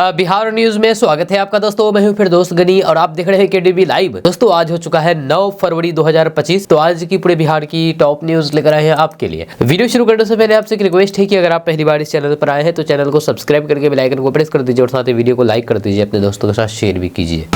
Bihar news में स्वागत है आपका दोस्तों। मैं हूं फिर दोस्त गनी और आप देख रहे हैं केडीबी लाइव। दोस्तों आज हो चुका है 9 फरवरी 2025। तो आज की पूरे बिहार की टॉप न्यूज लेकर आए हैं आपके लिए। वीडियो शुरू करने से पहले आपसे एक रिक्वेस्ट है कि अगर आप पहली बार इस चैनल पर आए हैं तो चैनल को सब्सक्राइब करके बेल आइकन को प्रेस कर दीजिए और साथ ही वीडियो को लाइक कर दीजिए, अपने दोस्तों के साथ शेयर भी कीजिए।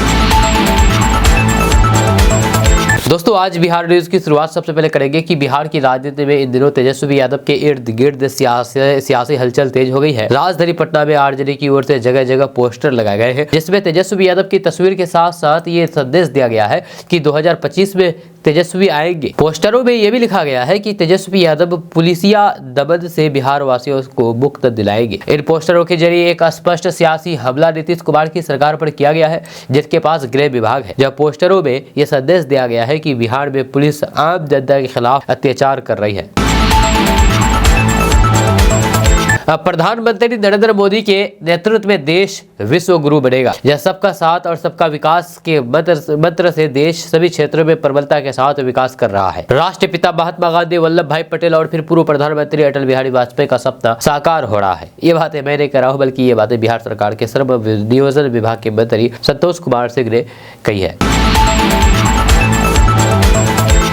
दोस्तों आज बिहार न्यूज की शुरुआत सबसे पहले करेंगे कि बिहार की राजनीति में इन दिनों तेजस्वी यादव के इर्द गिर्द सियासी हलचल तेज हो गई है। राजधानी पटना में आरजेडी की ओर से जगह जगह पोस्टर लगाए गए हैं, जिसमें तेजस्वी यादव की तस्वीर के साथ साथ ये संदेश दिया गया है कि 2025 में तेजस्वी आएंगे। पोस्टरों में यह भी लिखा गया है कि तेजस्वी यादव पुलिसिया दबद से बिहार वासियों को मुक्त दिलाएंगे। इन पोस्टरों के जरिए एक स्पष्ट सियासी हमला नीतीश कुमार की सरकार पर किया गया है, जिसके पास गृह विभाग है। जब पोस्टरों में यह संदेश दिया गया है कि बिहार में पुलिस आम जनता के खिलाफ अत्याचार कर रही है। प्रधानमंत्री नरेंद्र मोदी के नेतृत्व में देश विश्व गुरु बनेगा। यह सबका साथ और सबका विकास के मंत्र से देश सभी क्षेत्रों में प्रबलता के साथ विकास कर रहा है। राष्ट्रपिता महात्मा गांधी, वल्लभ भाई पटेल और फिर पूर्व प्रधानमंत्री अटल बिहारी वाजपेयी का सपना साकार हो रहा है। ये बातें मैं नहीं कह रहा हूँ, बल्कि ये बातें बिहार सरकार के श्रम नियोजन विभाग के मंत्री संतोष कुमार सिंह ने कही है।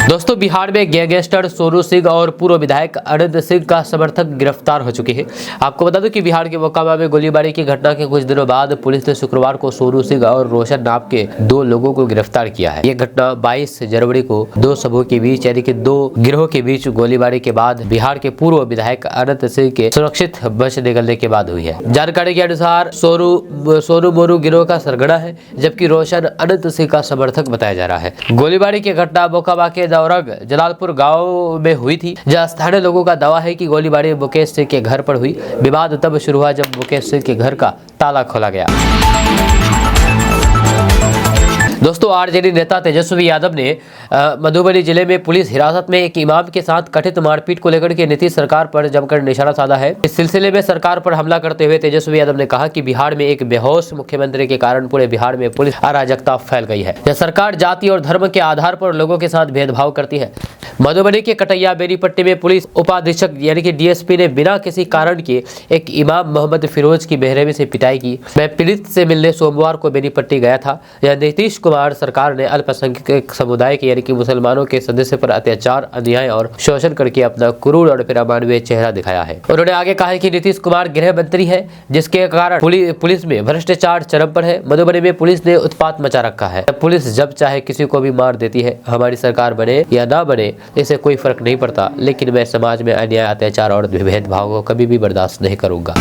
दोस्तों बिहार में गैंगस्टर सोनू सिंह और पूर्व विधायक अनंत सिंह का समर्थक गिरफ्तार हो चुके हैं। आपको बता दूं कि बिहार के मोकामा में गोलीबारी की घटना के कुछ दिनों बाद पुलिस ने शुक्रवार को सोनू सिंह और रोशन नाम के 2 लोगों को गिरफ्तार किया है। यह घटना 22 जनवरी को 2 समूह के बीच यानी कि 2 गिरोह के बीच गोलीबारी के बाद बिहार के पूर्व विधायक अनंत सिंह के सुरक्षित बच निकलने के बाद हुई है। जानकारी के अनुसार सोनू मोरू गिरोह का सरगना है, जबकि रोशन अनंत सिंह का समर्थक बताया जा रहा है। गोलीबारी की घटना मोकामा के दौरग जलालपुर गांव में हुई थी, जहां स्थानीय लोगों का दावा है कि गोलीबारी मुकेश सिंह के घर पर हुई। विवाद तब शुरू हुआ जब मुकेश सिंह के घर का ताला खोला गया। दोस्तों आरजेडी नेता तेजस्वी यादव ने मधुबनी जिले में पुलिस हिरासत में एक इमाम के साथ कथित मारपीट को लेकर के नीतीश सरकार पर जमकर निशाना साधा है। इस सिलसिले में सरकार पर हमला करते हुए तेजस्वी यादव ने कहा कि बिहार में एक बेहोश मुख्यमंत्री के कारण पूरे बिहार में पुलिस अराजकता फैल गई है। यह सरकार जाति और धर्म के आधार पर लोगों के साथ भेदभाव करती है। मधुबनी के कटैया बेनीपट्टी में पुलिस उपाधीक्षक यानी कि डीएसपी ने बिना किसी कारण के एक इमाम मोहम्मद फिरोज की बेरहमी से पिटाई की। मैं पीड़ित से मिलने सोमवार को बेनीपट्टी गया था। यह नीतीश कुमार सरकार ने अल्पसंख्यक समुदाय के यानी कि मुसलमानों के सदस्य पर अत्याचार, अन्याय और शोषण करके अपना क्रूर और फिर अमानवीय चेहरा दिखाया है। उन्होंने आगे कहा कि नीतीश कुमार गृह मंत्री है, जिसके कारण पुलिस में भ्रष्टाचार चरम पर है। मधुबनी में पुलिस ने उत्पात मचा रखा है। पुलिस जब चाहे किसी को भी मार देती है। हमारी सरकार बने या ना बने इससे कोई फर्क नहीं पड़ता, लेकिन मैं समाज में अन्याय, अत्याचार और भेदभाव को कभी भी बर्दाश्त नहीं करूंगा।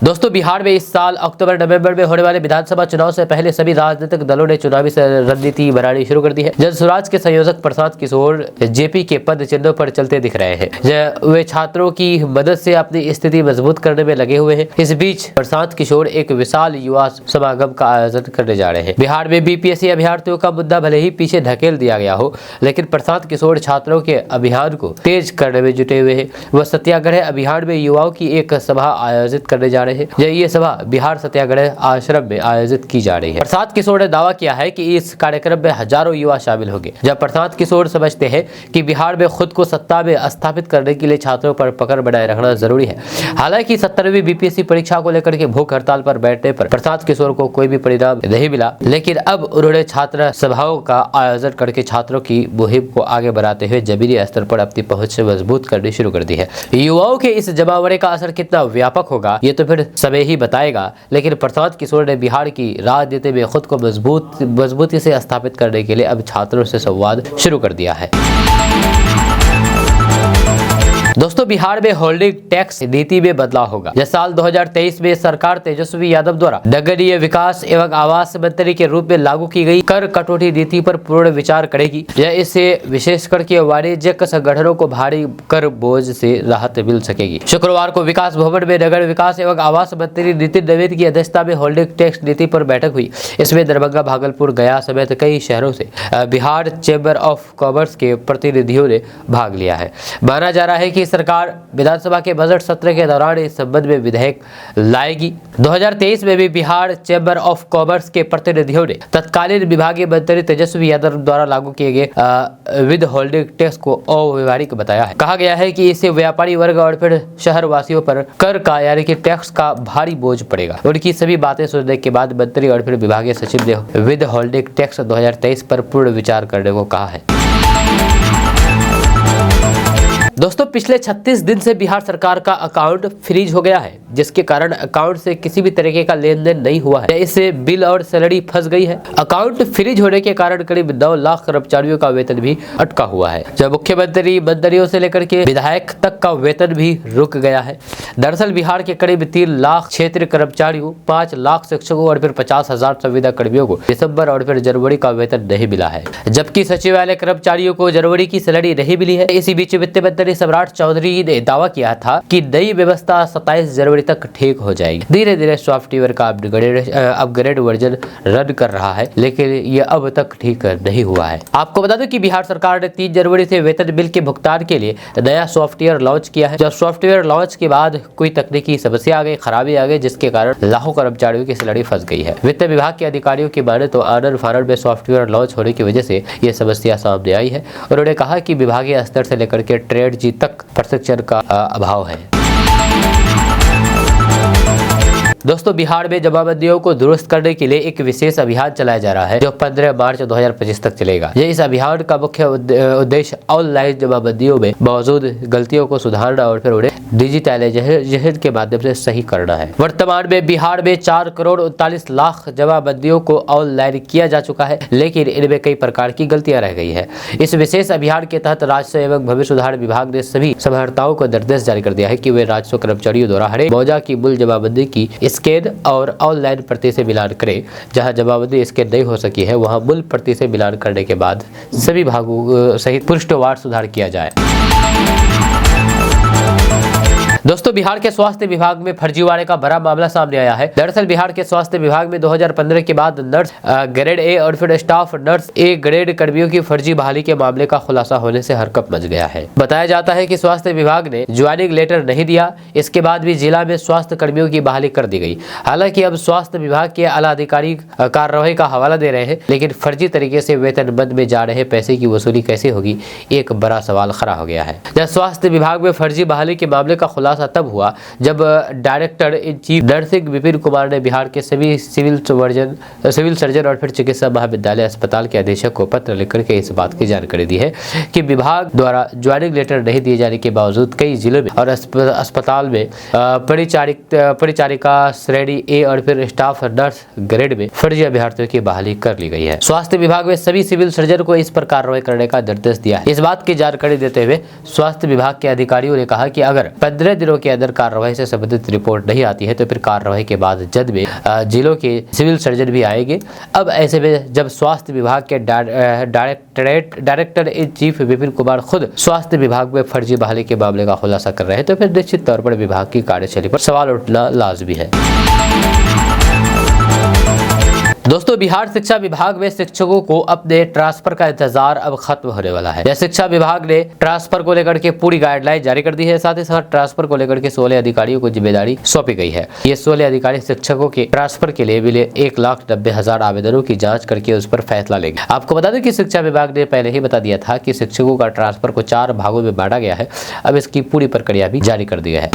दोस्तों बिहार में इस साल अक्टूबर नवंबर में होने वाले विधानसभा चुनाव से पहले सभी राजनीतिक दलों ने चुनावी रणनीति बनानी शुरू कर दी है। जन स्वराज के संयोजक प्रशांत किशोर जेपी के पद चिन्हों पर चलते दिख रहे हैं। वे छात्रों की मदद से अपनी स्थिति मजबूत करने में लगे हुए हैं। इस बीच प्रशांत किशोर एक विशाल युवा समागम का आयोजन करने जा रहे हैं। बिहार में बीपीएससी अभ्यर्थियों का मुद्दा भले ही पीछे धकेल दिया गया हो, लेकिन प्रशांत किशोर छात्रों के अभियान को तेज करने में जुटे हुए हैं। वह सत्याग्रह अभियान में युवाओं की एक सभा आयोजित करने जा रहे हैं। ये सभा बिहार सत्याग्रह आश्रम में आयोजित की जा रही है। प्रशांत किशोर ने दावा किया है कि इस कार्यक्रम में हजारों युवा शामिल होंगे। जब प्रशांत किशोर समझते हैं कि बिहार में खुद को सत्ता में स्थापित करने के लिए छात्रों पर पकड़ बनाए रखना जरूरी है। हालांकि 17वीं बीपीएससी परीक्षा को लेकर के भूख हड़ताल पर बैठने पर प्रशांत किशोर को कोई भी परिणाम नहीं मिला, लेकिन अब उन्होंने छात्र सभाओं का आयोजन करके छात्रों की मुहिम को आगे बढ़ाते हुए जमीनी स्तर पर अपनी पहुंच से मजबूत करनी शुरू कर दी है। युवाओं के इस जमावड़े का असर कितना व्यापक होगा ये तो फिर समय ही बताएगा, लेकिन प्रशांत किशोर ने बिहार की राजनीति में खुद को मजबूती से स्थापित करने के लिए अब छात्रों से संवाद शुरू कर दिया है। दोस्तों बिहार में होल्डिंग टैक्स नीति में बदलाव होगा। यह साल 2023 में सरकार तेजस्वी यादव द्वारा नगरीय विकास एवं आवास मंत्री के रूप में लागू की गई कर कटौती नीति पर पूर्ण विचार करेगी। यह इससे विशेष करके वाणिज्यिक संगठनों को भारी कर बोझ से राहत मिल सकेगी। शुक्रवार को विकास भवन में नगर विकास एवं आवास मंत्री नितिन नवीन की अध्यक्षता में होल्डिंग टैक्स नीति पर बैठक हुई। इसमें दरभंगा, भागलपुर, गया समेत कई शहरों से बिहार चैम्बर ऑफ कॉमर्स के प्रतिनिधियों ने भाग लिया है। माना जा रहा है कि कि सरकार विधानसभा के बजट सत्र के दौरान इस संबंध में विधेयक लाएगी। 2023 में भी बिहार चैम्बर ऑफ कॉमर्स के प्रतिनिधियों ने तत्कालीन विभागीय मंत्री तेजस्वी यादव द्वारा लागू किए गए विद होल्डिंग टैक्स को अव्यवहारिक बताया है। कहा गया है कि इससे व्यापारी वर्ग और फिर शहर वासियों पर कर का यानी कि टैक्स का भारी बोझ पड़ेगा। उनकी सभी बातें सुनने के बाद मंत्री और फिर विभागीय सचिव ने विद होल्डिंग टैक्स 2023 पर पूर्ण विचार करने को कहा है। दोस्तों, पिछले 36 दिन से बिहार सरकार का अकाउंट फ्रीज हो गया है, जिसके कारण अकाउंट से किसी भी तरीके का लेन देन नहीं हुआ है। इससे बिल और सैलरी फंस गई है। अकाउंट फ्रीज होने के कारण करीब 9 लाख कर्मचारियों का वेतन भी अटका हुआ है, जब मुख्यमंत्री मंत्रियों से लेकर के विधायक तक का वेतन भी रुक गया है। दरअसल बिहार के करीब 3 लाख क्षेत्रीय कर्मचारियों, 5 लाख शिक्षकों और फिर 50,000 संविदा कर्मियों को दिसंबर और फिर जनवरी का वेतन नहीं मिला है, जबकि सचिवालय कर्मचारियों को जनवरी की सैलरी नहीं मिली है। इसी बीच वित्त मंत्री सम्राट चौधरी ने दावा किया था कि नई व्यवस्था 27 जनवरी तक ठीक हो जाएगी। धीरे धीरे सॉफ्टवेयर का अपग्रेड वर्जन रन कर रहा है, लेकिन यह अब तक ठीक नहीं हुआ है। आपको बता दूं कि बिहार सरकार ने 3 जनवरी से वेतन बिल के भुगतान के लिए नया सॉफ्टवेयर लॉन्च किया है। जब सॉफ्टवेयर लॉन्च के बाद कोई तकनीकी समस्या आ गई, खराबी आ गई, जिसके कारण लाखों कर्मचारियों की सैलरी फंस गई है। वित्त विभाग के अधिकारियों की माने तो आनंद फानन में सॉफ्टवेयर लॉन्च होने की वजह से यह समस्या सामने आई है। उन्होंने कहा कि विभागीय स्तर से लेकर के ट्रेड जी तक प्रशिक्षण का अभाव है। दोस्तों, बिहार में जमाबंदियों को दुरुस्त करने के लिए एक विशेष अभियान चलाया जा रहा है, जो 15 मार्च 2025 तक चलेगा। इस अभियान का मुख्य उद्देश्य ऑनलाइन जमाबंदियों में मौजूद गलतियों को सुधारना और फिर उन्हें डिजिटलाइजेशन के माध्यम से सही करना है। वर्तमान में बिहार में 4 करोड़ 39 लाख जमाबंदियों को ऑनलाइन किया जा चुका है, लेकिन इनमें कई प्रकार की गलतियां रह गई है। इस विशेष अभियान के तहत राजस्व एवं भविष्य सुधार विभाग ने सभी समहर्ताओं को निर्देश जारी कर दिया है कि वे राजस्व कर्मचारियों द्वारा हर मौजा की मूल जमाबंदी की स्कैन और ऑनलाइन प्रति से मिलान करें। जहां जमाबंदी स्कैन नहीं हो सकी है, वहां मूल प्रति से मिलान करने के बाद सभी भागों सहित पृष्ठवार सुधार किया जाए। दोस्तों, बिहार के स्वास्थ्य विभाग में फर्जीवाड़े का बड़ा मामला सामने आया है। दरअसल बिहार के स्वास्थ्य विभाग में 2015 के बाद नर्स ग्रेड ए और फिर स्टाफ नर्स ए ग्रेड कर्मियों की फर्जी बहाली के मामले का खुलासा होने से हरकत मच गया है। बताया जाता है कि स्वास्थ्य विभाग ने ज्वाइनिंग लेटर नहीं दिया, इसके बाद भी जिला में स्वास्थ्य कर्मियों की बहाली कर दी गई। हालांकि अब स्वास्थ्य विभाग के आला अधिकारी कार्रवाई का हवाला दे रहे हैं, लेकिन फर्जी तरीके से वेतन बंद में जा रहे पैसे की वसूली कैसे होगी, एक बड़ा सवाल खड़ा हो गया है। जब स्वास्थ्य विभाग में फर्जी बहाली के मामले का खुलासा तब हुआ जब director in chief nursing Vipin Kumar ने बिहार के सभी सिविल सर्जन और फिर चिकित्सा महाविद्यालय अस्पताल के अधीक्षक को पत्र लिखकर के इस बात की जानकारी दी है कि विभाग द्वारा ज्वाइनिंग लेटर नहीं दिए जाने के बावजूद कई जिलों में और अस्पताल में परिचारिका श्रेणी ए और फिर स्टाफ नर्स ग्रेड में फर्जी अभ्यर्थियों की बहाली कर ली गई है। स्वास्थ्य विभाग में सभी सिविल सर्जन को इस पर कार्रवाई करने का निर्देश दिया है। इस बात की जानकारी देते हुए स्वास्थ्य विभाग के अधिकारियों ने कहा कि अगर 15 दिनों के अंदर कार्रवाई से संबंधित रिपोर्ट नहीं आती है तो फिर कार्रवाई के बाद जल्द में जिलों के सिविल सर्जन भी आएंगे। अब ऐसे में जब स्वास्थ्य विभाग के director in chief Vipin Kumar खुद स्वास्थ्य विभाग में फर्जी बहाली के मामले का खुलासा कर रहे हैं तो फिर निश्चित तौर पर विभाग की कार्यशैली पर सवाल उठना लाजमी है। दोस्तों, बिहार शिक्षा विभाग में शिक्षकों को अपने ट्रांसफर का इंतजार अब खत्म होने वाला है। यह शिक्षा विभाग ने ट्रांसफर को लेकर के पूरी गाइडलाइन जारी कर दी है। साथ ही साथ ट्रांसफर को लेकर के 16 अधिकारियों को जिम्मेदारी सौंपी गई है। ये 16 अधिकारी शिक्षकों के ट्रांसफर के लिए मिले 1,90,000 आवेदनों की जाँच करके उस पर फैसला लेंगे। आपको बता दें कि शिक्षा विभाग ने पहले ही बता दिया था कि शिक्षकों का ट्रांसफर को 4 भागों में बांटा गया है। अब इसकी पूरी प्रक्रिया भी जारी कर दी है।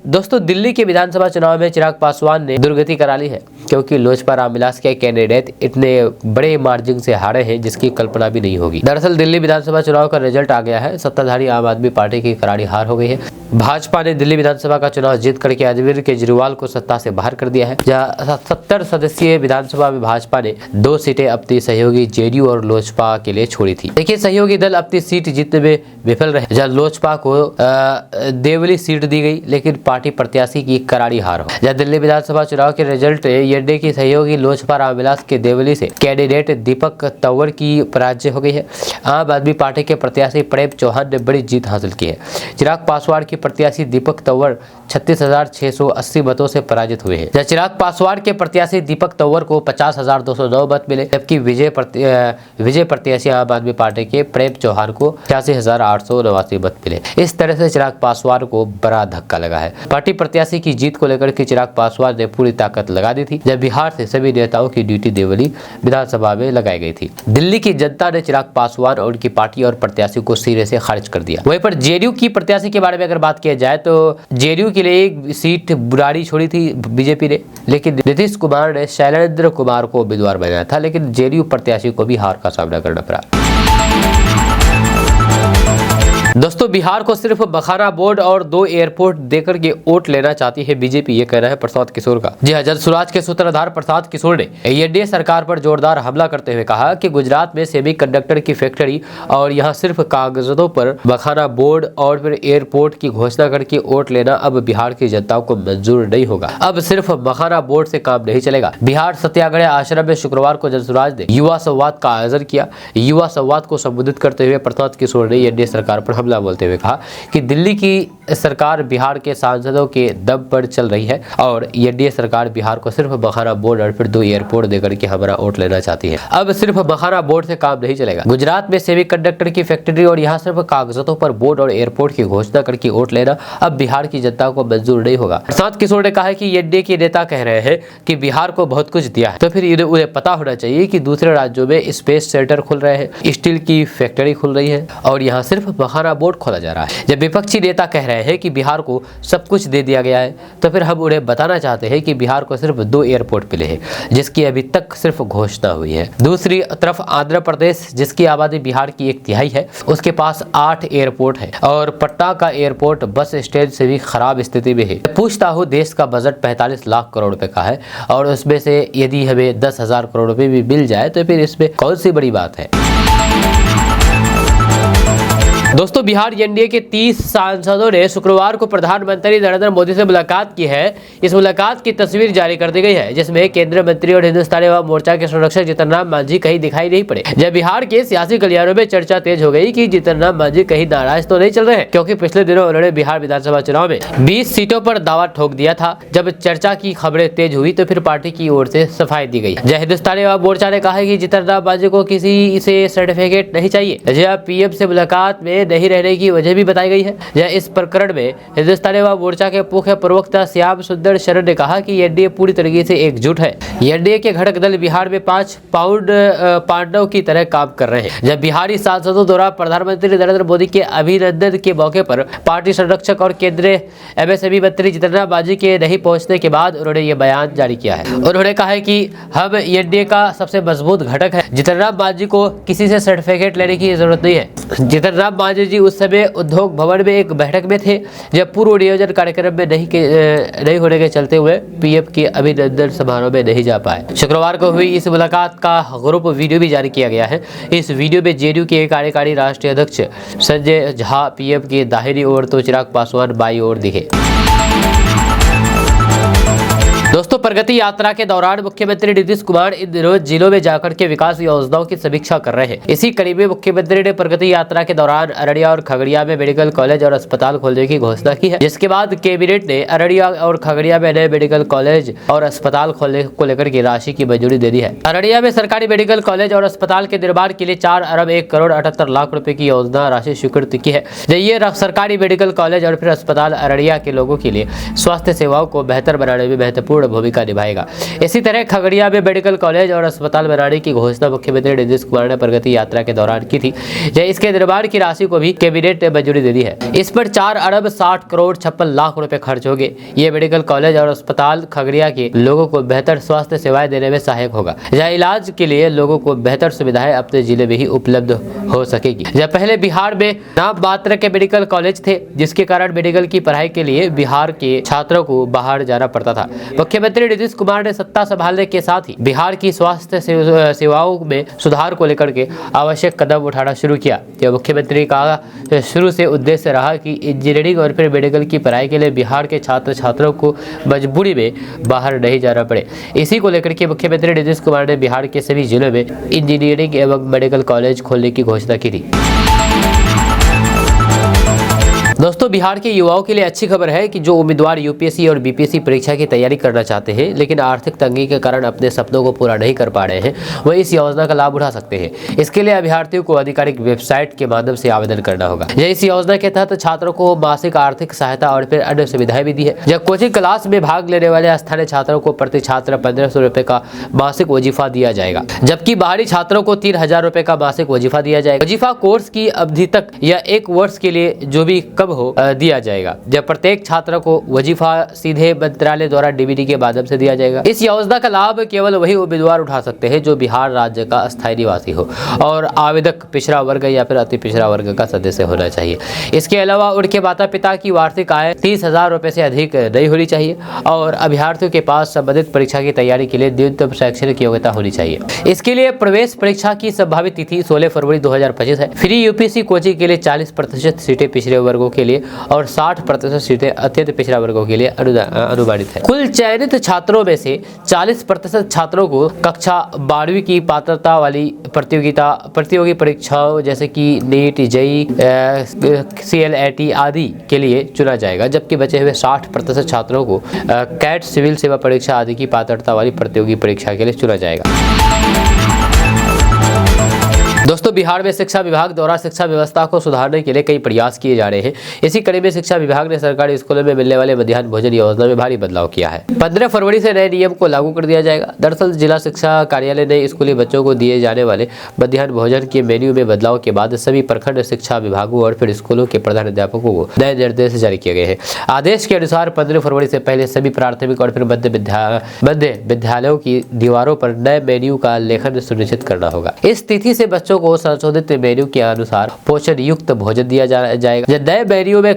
दोस्तों, दिल्ली के विधानसभा चुनाव में चिराग पासवान ने दुर्गति करा ली है, क्योंकि लोजपा रामविलास के कैंडिडेट इतने बड़े मार्जिन से हारे हैं जिसकी कल्पना भी नहीं होगी। दरअसल दिल्ली विधानसभा चुनाव का रिजल्ट आ गया है। सत्ताधारी आम आदमी पार्टी की करारी हार हो गई है। भाजपा ने दिल्ली विधानसभा का चुनाव जीत करके अरविंद केजरीवाल को सत्ता से बाहर कर दिया है। जहाँ 70 सदस्यीय विधानसभा में भाजपा ने 2 सीटें अपनी सहयोगी जेडीयू और लोजपा के लिए छोड़ी थी। देखिए, सहयोगी दल अपनी सीट जीतने में विफल रहे। जहाँ लोजपा को देवली सीट दी गई, लेकिन पार्टी पार्टी प्रत्याशी की करारी हार हो। जब दिल्ली विधानसभा चुनाव के रिजल्ट एनडीए की सहयोगी लोजपा रामविलास के देवली से कैंडिडेट दीपक तंवर की पराजय हो गई है। आम आदमी पार्टी के प्रत्याशी प्रेम चौहान ने बड़ी जीत हासिल की है। चिराग पासवान की प्रत्याशी दीपक तंवर 36,680 मतों से पराजित हुए हैं। चिराग पासवान के प्रत्याशी दीपक तंवर को 50,209 मत मिले, जबकि विजय प्रत्याशी आम आदमी पार्टी के प्रेम चौहान को 86,889 मत मिले। इस तरह से चिराग पासवान को बड़ा धक्का लगा है। पार्टी प्रत्याशी की जीत को लेकर के चिराग पासवान ने पूरी ताकत लगा दी थी, जब बिहार से सभी नेताओं की ड्यूटी देवली विधानसभा में लगाई गई थी। दिल्ली की जनता ने चिराग पासवान और उनकी पार्टी और प्रत्याशी को सिरे से खारिज कर दिया। वहीं पर जेडीयू की प्रत्याशी के बारे में अगर बात किया जाए तो जेडीयू के लिए एक सीट बुराड़ी छोड़ी थी बीजेपी ने, लेकिन नीतीश कुमार ने शैलेंद्र कुमार को उम्मीदवार बनाया था, लेकिन जेडीयू प्रत्याशी को भी हार का सामना करना पड़ा। दोस्तों, बिहार को सिर्फ बखारा बोर्ड और 2 एयरपोर्ट देकर के वोट लेना चाहती है बीजेपी, ये कहना है प्रसाद किशोर का। जी हां, जन स्वराज के सूत्रधार प्रसाद किशोर ने एनडीए सरकार पर जोरदार हमला करते हुए कहा कि गुजरात में सेमीकंडक्टर की फैक्ट्री और यहां सिर्फ कागजों पर बखारा बोर्ड और फिर एयरपोर्ट की घोषणा करके वोट लेना अब बिहार की जनता को मंजूर नहीं होगा। अब सिर्फ बखारा बोर्ड से काम नहीं चलेगा। बिहार सत्याग्रह आश्रम में शुक्रवार को जन स्वराज ने युवा संवाद का आयोजन किया। युवा संवाद को संबोधित करते हुए प्रसाद किशोर ने एनडीए सरकार पर हमला बोलते हुए कहा कि दिल्ली की सरकार बिहार के सांसदों के दम पर चल रही है और एनडीए सरकार बिहार को सिर्फ बखारा बोर्ड और फिर 2 एयरपोर्ट देकर के हमारा वोट लेना चाहती है। अब सिर्फ बखारा बोर्ड से काम नहीं चलेगा। गुजरात में सेमीकंडक्टर की फैक्ट्री और यहाँ सिर्फ कागजों पर बोर्ड और एयरपोर्ट की घोषणा करके वोट लेना अब बिहार की जनता को मंजूर नहीं होगा। प्रसाद किशोर ने कहा कि एनडीए के नेता कह रहे हैं कि बिहार को बहुत कुछ दिया है, तो फिर उन्हें पता होना चाहिए कि दूसरे राज्यों में स्पेस सेंटर खुल रहे हैं, स्टील की फैक्ट्री खुल रही है और यहाँ सिर्फ बखारा बोर्ड खोला जा रहा है। जब विपक्षी नेता कह रहे हैं कि बिहार को सब कुछ दे दिया गया है, तो फिर हम उन्हें बताना चाहते हैं कि बिहार को सिर्फ 2 एयरपोर्ट मिले हैं, जिसकी अभी तक सिर्फ घोषणा हुई है। दूसरी तरफ आंध्र प्रदेश, जिसकी आबादी बिहार की 1/3 है, उसके पास 8 एयरपोर्ट है और पटना का एयरपोर्ट बस स्टैंड से भी खराब स्थिति में है। पूछता हूँ, देश का बजट 45 लाख करोड़ रुपए का है और उसमें से यदि हमें 10,000 करोड़ रुपए भी मिल जाए तो फिर इसमें कौन सी बड़ी बात है। दोस्तों, बिहार एनडीए के 30 सांसदों ने शुक्रवार को प्रधानमंत्री नरेंद्र मोदी से मुलाकात की है। इस मुलाकात की तस्वीर जारी कर दी गई है, जिसमें केंद्रीय मंत्री और हिंदुस्तानी अवाम मोर्चा के संरक्षक जीतन राम मांझी कहीं दिखाई नहीं पड़े। जब बिहार के सियासी गलियारों में चर्चा तेज हो गई कि जीतन राम मांझी कहीं नाराज तो नहीं चल रहे हैं, क्योंकि पिछले दिनों उन्होंने बिहार विधानसभा चुनाव में 20 सीटों पर दावा ठोक दिया था। जब चर्चा की खबरें तेज हुई तो फिर पार्टी की ओर से सफाई दी गई। जय हिंदुस्तानी अवाम मोर्चा ने कहा है कि जीतन राम मांझी को किसी से सर्टिफिकेट नहीं चाहिए। जब पीएम से मुलाकात में नहीं रहने की वजह भी बताई गई है। यह इस प्रकरण में हिंदुस्तानी अवाम मोर्चा के मुख्य प्रवक्ता श्याम सुंदर शरण ने कहा कि एनडीए पूरी तरीके से एकजुट है। एनडीए के घटक दल बिहार में 5 पांडव की तरह काम कर रहे हैं। जब बिहारी सांसदों द्वारा प्रधानमंत्री नरेंद्र मोदी के अभिनंदन के मौके पर पार्टी संरक्षक और केंद्रीय एमएसएमई मंत्री जीतन राम मांझी के नहीं पहुंचने के बाद उन्होंने ये बयान जारी किया है। उन्होंने कहा है कि हम एनडीए का सबसे मजबूत घटक है। जीतन राम मांझी को किसी से सर्टिफिकेट लेने की जरूरत नहीं है। जीतन राम मांझी जी उस समय उद्योग भवन में एक बैठक में थे जब पूर्व नियोजन कार्यक्रम में नहीं होने के चलते हुए पीएम के अभिनंदन समारोह में नहीं जा पाए। शुक्रवार को हुई इस मुलाकात का ग्रुप वीडियो भी जारी किया गया है। इस वीडियो में जेडीयू के कार्यकारी राष्ट्रीय अध्यक्ष संजय झा पीएम के दाहिनी ओर तो चिराग पासवान बाईं ओर दिखे। दोस्तों, प्रगति यात्रा के दौरान मुख्यमंत्री नीतीश कुमार इन दिनों जिलों में जाकर के विकास योजनाओं की समीक्षा कर रहे हैं। इसी कड़ी में मुख्यमंत्री ने प्रगति यात्रा के दौरान अररिया और खगड़िया में मेडिकल कॉलेज और अस्पताल खोलने की घोषणा की है, जिसके बाद कैबिनेट ने अररिया और खगड़िया में नए मेडिकल कॉलेज और अस्पताल खोलने को लेकर की राशि की मंजूरी दे दी है। अररिया में सरकारी मेडिकल कॉलेज और अस्पताल के निर्माण के लिए 4 अरब 1 करोड़ 78 लाख रुपए की योजना राशि स्वीकृत की है। ये सरकारी मेडिकल कॉलेज और फिर अस्पताल अररिया के लोगों के लिए स्वास्थ्य सेवाओं को बेहतर बनाने में महत्वपूर्ण भूमिका निभाएगा। इसी तरह खगड़िया में मेडिकल कॉलेज और अस्पताल बनाने की घोषणा मुख्यमंत्री नीतीश कुमार ने प्रगति यात्रा के दौरान की थी। इसके निर्माण की राशि को भी कैबिनेट ने मंजूरी दे दी है। इस पर 4 अरब 60 करोड़ 56 लाख रुपए खर्च होंगे। ये मेडिकल कॉलेज और अस्पताल खगड़िया के लोगों को बेहतर स्वास्थ्य सेवाएं देने में सहायक होगा। यह इलाज के लिए लोगों को बेहतर सुविधाएं अपने जिले में ही उपलब्ध हो सकेगी। जब पहले बिहार में नाम मात्र के मेडिकल कॉलेज थे, जिसके कारण मेडिकल की पढ़ाई के लिए बिहार के छात्रों को बाहर जाना पड़ता था। मुख्यमंत्री नीतीश कुमार ने सत्ता संभालने के साथ ही बिहार की स्वास्थ्य सेवाओं में सुधार को लेकर के आवश्यक कदम उठाना शुरू किया। यह मुख्यमंत्री का शुरू से उद्देश्य रहा कि इंजीनियरिंग और फिर मेडिकल की पढ़ाई के लिए बिहार के छात्र छात्राओं को मजबूरी में बाहर नहीं जाना पड़े। इसी को लेकर के मुख्यमंत्री नीतीश कुमार ने बिहार के सभी जिलों में इंजीनियरिंग एवं मेडिकल कॉलेज खोलने की घोषणा की थी। दोस्तों, बिहार के युवाओं के लिए अच्छी खबर है कि जो उम्मीदवार यूपीएससी और बीपीएससी परीक्षा की तैयारी करना चाहते हैं लेकिन आर्थिक तंगी के कारण अपने सपनों को पूरा नहीं कर पा रहे हैं, वह इस योजना का लाभ उठा सकते हैं। इसके लिए अभ्यर्थियों को आधिकारिक वेबसाइट के माध्यम से आवेदन करना होगा। इस योजना के तहत छात्रों को मासिक आर्थिक सहायता और फिर अन्य सुविधाएं भी दी है। जब कोचिंग क्लास में भाग लेने वाले स्थानीय छात्रों को प्रति छात्र 1500 रुपए का मासिक वजीफा दिया जाएगा, जबकि बाहरी छात्रों को 3000 रुपए का मासिक वजीफा दिया जाएगा। वजीफा कोर्स की अवधि तक या 1 वर्ष के लिए जो भी कब हो दिया जाएगा। जब प्रत्येक छात्र को वजीफा सीधे मंत्रालय द्वारा डीबीटी के माध्यम से दिया जाएगा। इस योजना का लाभ केवल वही उम्मीदवार उठा सकते हैं जो बिहार राज्य का अस्थायी निवासी हो और आवेदक पिछड़ा वर्ग या फिर अति पिछड़ा वर्ग का सदस्य होना चाहिए। इसके अलावा उनके माता पिता की वार्षिक आय 30,000 रुपए से अधिक नहीं होनी चाहिए और अभ्यर्थियों के पास संबंधित परीक्षा की तैयारी के लिए न्यूनतम शैक्षणिक योग्यता होनी चाहिए। इसके लिए प्रवेश परीक्षा की संभावित तिथि 16 फरवरी 2025 है। फ्री यूपीएससी कोचिंग के लिए 40% सीटें पिछड़े वर्गों के लिए और 60% सीटें अत्यंत पिछड़ा वर्गों के लिए अनुमानित है। कुल चयनित छात्रों में से 40% छात्रों को कक्षा 12वीं की पात्रता वाली प्रतियोगी परीक्षाओं जैसे कि नीट, जेईई, CLAT आदि के लिए चुना जाएगा, जबकि बचे हुए 60% छात्रों को कैट, सिविल सेवा परीक्षा आदि की पात्रता वाली प्रतियोगी परीक्षा के लिए चुना जाएगा। दोस्तों, बिहार में शिक्षा विभाग द्वारा शिक्षा व्यवस्था को सुधारने के लिए कई प्रयास किए जा रहे हैं। इसी कड़ी में शिक्षा विभाग ने सरकारी स्कूलों में मिलने वाले मध्याह्न भोजन योजना में भारी बदलाव किया है। 15 फरवरी से नए नियम को लागू कर दिया जाएगा। दरअसल जिला शिक्षा कार्यालय ने स्कूली बच्चों को दिए जाने वाले मध्याह्न भोजन के मेन्यू में बदलाव के बाद सभी प्रखंड शिक्षा विभागों और फिर स्कूलों के प्रधान अध्यापकों को नए निर्देश जारी किए गए हैं। आदेश के अनुसार 15 फरवरी से पहले सभी प्राथमिक और फिर मध्य विद्यालयों की दीवारों पर नए मेन्यू का लेखन सुनिश्चित करना होगा। इस तिथि से बच्चों को संशोधित मेन्यू के अनुसार पोषण युक्त भोजन दिया जाएगा। नए मेन्यू में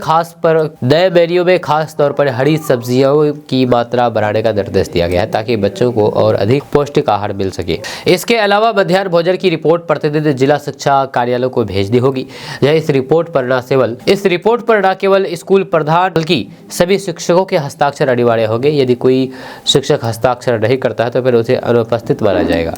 खास तौर पर हरी सब्जियों की मात्रा बढ़ाने का निर्देश दिया गया है ताकि बच्चों को और अधिक पौष्टिक आहार मिल सके। इसके अलावा मध्याह्न भोजन की रिपोर्ट प्रतिदिन जिला शिक्षा कार्यालय को भेजनी होगी। इस रिपोर्ट पर न केवल स्कूल प्रधान बल्कि सभी शिक्षकों के हस्ताक्षर अनिवार्य होंगे। यदि कोई शिक्षक हस्ताक्षर नहीं करता है तो फिर उसे अनुपस्थित माना जाएगा।